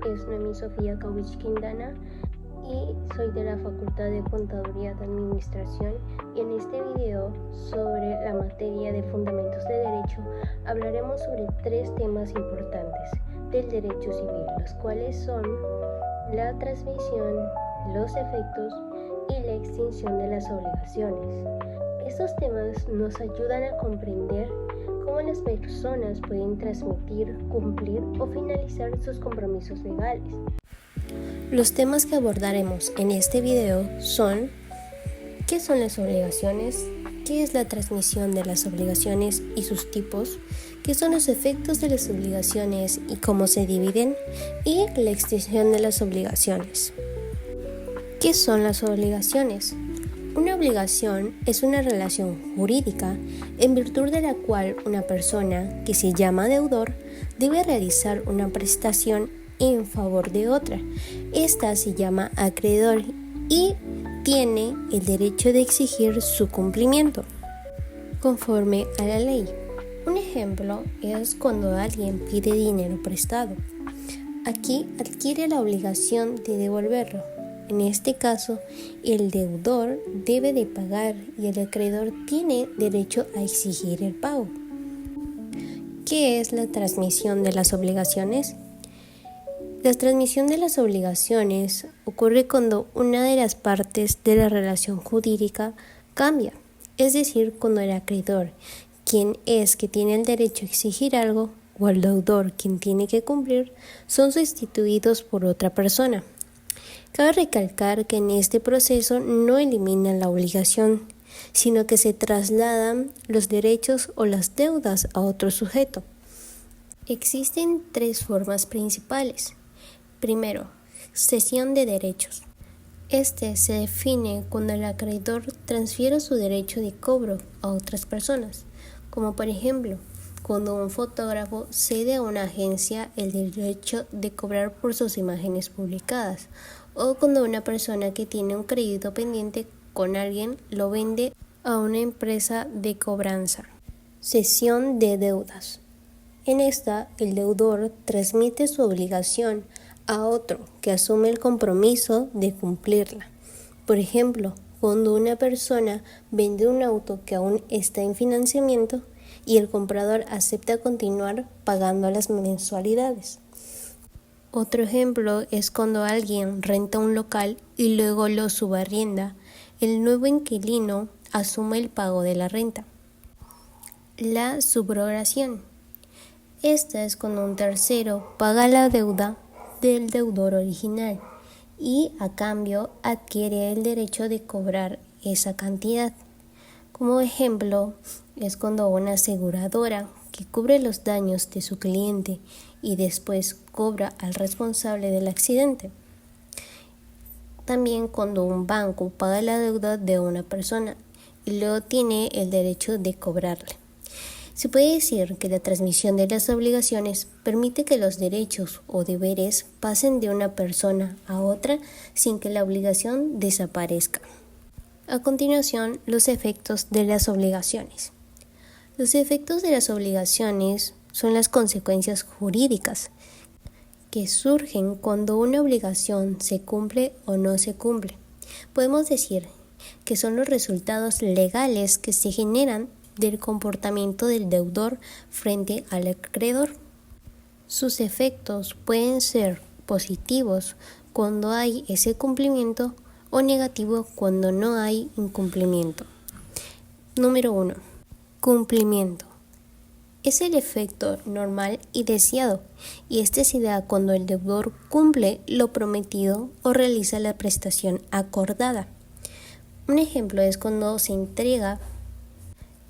es Noemí Sofía Cauich Quintana y soy de la Facultad de Contaduría de Administración, y en este video sobre la materia de Fundamentos de Derecho hablaremos sobre 3 temas importantes del derecho civil, los cuales son la transmisión, los efectos y la extinción de las obligaciones. Estos temas nos ayudan a comprender cómo las personas pueden transmitir, cumplir o finalizar sus compromisos legales. Los temas que abordaremos en este video son: ¿qué son las obligaciones? ¿Qué es la transmisión de las obligaciones y sus tipos? ¿Qué son los efectos de las obligaciones y cómo se dividen? Y la extinción de las obligaciones. ¿Qué son las obligaciones? Una obligación es una relación jurídica en virtud de la cual una persona, que se llama deudor, debe realizar una prestación en favor de otra. Esta se llama acreedor y tiene el derecho de exigir su cumplimiento conforme a la ley. Un ejemplo es cuando alguien pide dinero prestado. Aquí adquiere la obligación de devolverlo. En este caso, el deudor debe de pagar y el acreedor tiene derecho a exigir el pago. ¿Qué es la transmisión de las obligaciones? La transmisión de las obligaciones ocurre cuando una de las partes de la relación jurídica cambia, es decir, cuando el acreedor, quien es que tiene el derecho a exigir algo, o el deudor, quien tiene que cumplir, son sustituidos por otra persona. Cabe recalcar que en este proceso no eliminan la obligación, sino que se trasladan los derechos o las deudas a otro sujeto. Existen 3 formas principales. Primero, cesión de derechos. Este se define cuando el acreedor transfiere su derecho de cobro a otras personas, como por ejemplo, cuando un fotógrafo cede a una agencia el derecho de cobrar por sus imágenes publicadas, o cuando una persona que tiene un crédito pendiente con alguien lo vende a una empresa de cobranza. Cesión de deudas. En esta, el deudor transmite su obligación a otro que asume el compromiso de cumplirla. Por ejemplo, cuando una persona vende un auto que aún está en financiamiento y el comprador acepta continuar pagando las mensualidades. Otro ejemplo es cuando alguien renta un local y luego lo subarrienda. El nuevo inquilino asume el pago de la renta. La subrogación. Esta es cuando un tercero paga la deuda del deudor original y a cambio adquiere el derecho de cobrar esa cantidad. Como ejemplo, es cuando una aseguradora que cubre los daños de su cliente y después cobra al responsable del accidente. También cuando un banco paga la deuda de una persona y luego tiene el derecho de cobrarle. Se puede decir que la transmisión de las obligaciones permite que los derechos o deberes pasen de una persona a otra sin que la obligación desaparezca. A continuación, los efectos de las obligaciones. Los efectos de las obligaciones son las consecuencias jurídicas que surgen cuando una obligación se cumple o no se cumple. Podemos decir que son los resultados legales que se generan del comportamiento del deudor frente al acreedor. Sus efectos pueden ser positivos cuando hay ese cumplimiento o negativo cuando no hay incumplimiento. Número 1. Cumplimiento. Es el efecto normal y deseado, y este se da cuando el deudor cumple lo prometido o realiza la prestación acordada. Un ejemplo es cuando se entrega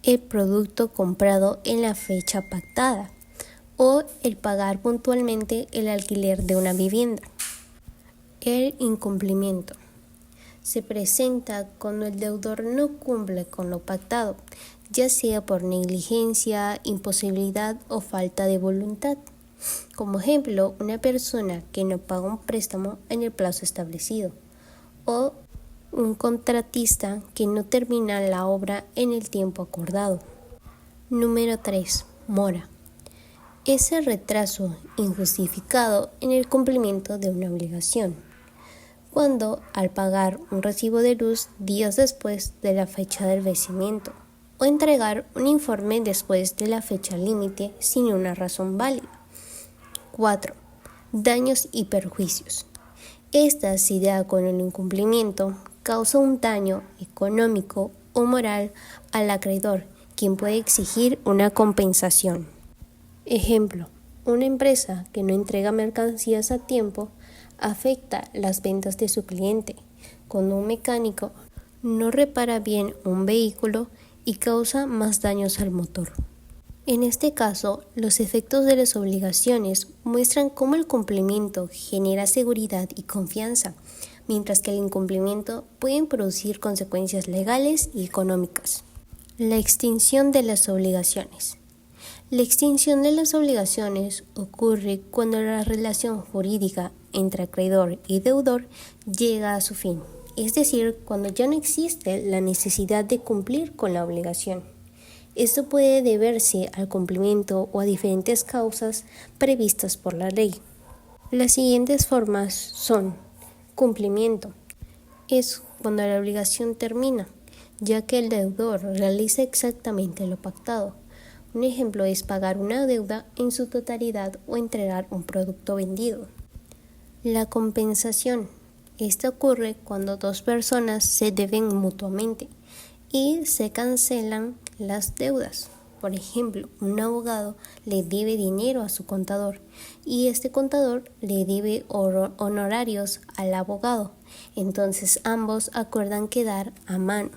el producto comprado en la fecha pactada o el pagar puntualmente el alquiler de una vivienda. El incumplimiento se presenta cuando el deudor no cumple con lo pactado, ya sea por negligencia, imposibilidad o falta de voluntad. Como ejemplo, una persona que no paga un préstamo en el plazo establecido, o un contratista que no termina la obra en el tiempo acordado. Número 3. Mora. es el retraso injustificado en el cumplimiento de una obligación, cuando al pagar un recibo de luz días después de la fecha del vencimiento o entregar un informe después de la fecha límite sin una razón válida. 4. Daños y perjuicios. Esta, si da con el incumplimiento, causa un daño económico o moral al acreedor, quien puede exigir una compensación. Ejemplo, una empresa que no entrega mercancías a tiempo afecta las ventas de su cliente, cuando un mecánico no repara bien un vehículo y causa más daños al motor. En este caso, los efectos de las obligaciones muestran cómo el cumplimiento genera seguridad y confianza, mientras que el incumplimiento puede producir consecuencias legales y económicas. La extinción de las obligaciones. La extinción de las obligaciones ocurre cuando la relación jurídica entre acreedor y deudor llega a su fin, es decir, cuando ya no existe la necesidad de cumplir con la obligación. Esto puede deberse al cumplimiento o a diferentes causas previstas por la ley. Las siguientes formas son: cumplimiento. Es cuando la obligación termina, ya que el deudor realiza exactamente lo pactado. Un ejemplo es pagar una deuda en su totalidad o entregar un producto vendido. La compensación. Esta ocurre cuando dos personas se deben mutuamente y se cancelan las deudas. Por ejemplo, un abogado le debe dinero a su contador y este contador le debe honorarios al abogado. Entonces ambos acuerdan quedar a mano,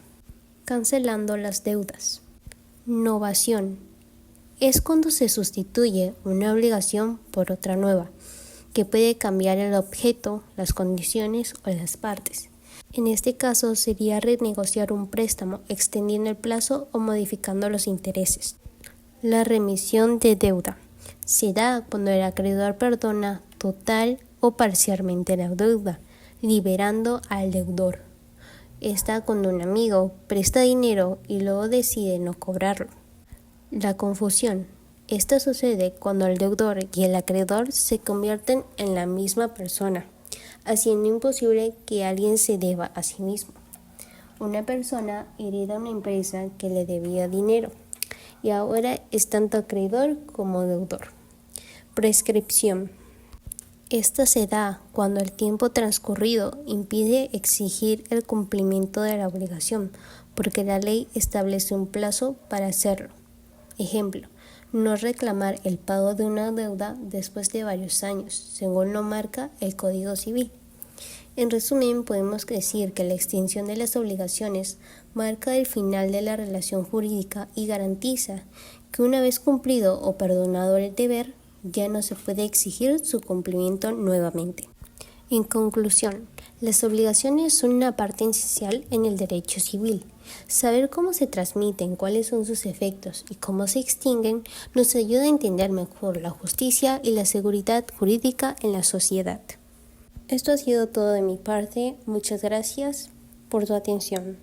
cancelando las deudas. Novación. Es cuando se sustituye una obligación por otra nueva, que puede cambiar el objeto, las condiciones o las partes. En este caso sería renegociar un préstamo, extendiendo el plazo o modificando los intereses. La remisión de deuda se da cuando el acreedor perdona total o parcialmente la deuda, liberando al deudor. Esta cuando un amigo presta dinero y luego decide no cobrarlo. La confusión. Esta sucede cuando el deudor y el acreedor se convierten en la misma persona, haciendo imposible que alguien se deba a sí mismo. Una persona hereda una empresa que le debía dinero y ahora es tanto acreedor como deudor. Prescripción. Esta se da cuando el tiempo transcurrido impide exigir el cumplimiento de la obligación, porque la ley establece un plazo para hacerlo. Ejemplo, no reclamar el pago de una deuda después de varios años, según lo marca el Código Civil. En resumen, podemos decir que la extinción de las obligaciones marca el final de la relación jurídica y garantiza que una vez cumplido o perdonado el deber, ya no se puede exigir su cumplimiento nuevamente. En conclusión, las obligaciones son una parte esencial en el derecho civil. Saber cómo se transmiten, cuáles son sus efectos y cómo se extinguen nos ayuda a entender mejor la justicia y la seguridad jurídica en la sociedad. Esto ha sido todo de mi parte. Muchas gracias por tu atención.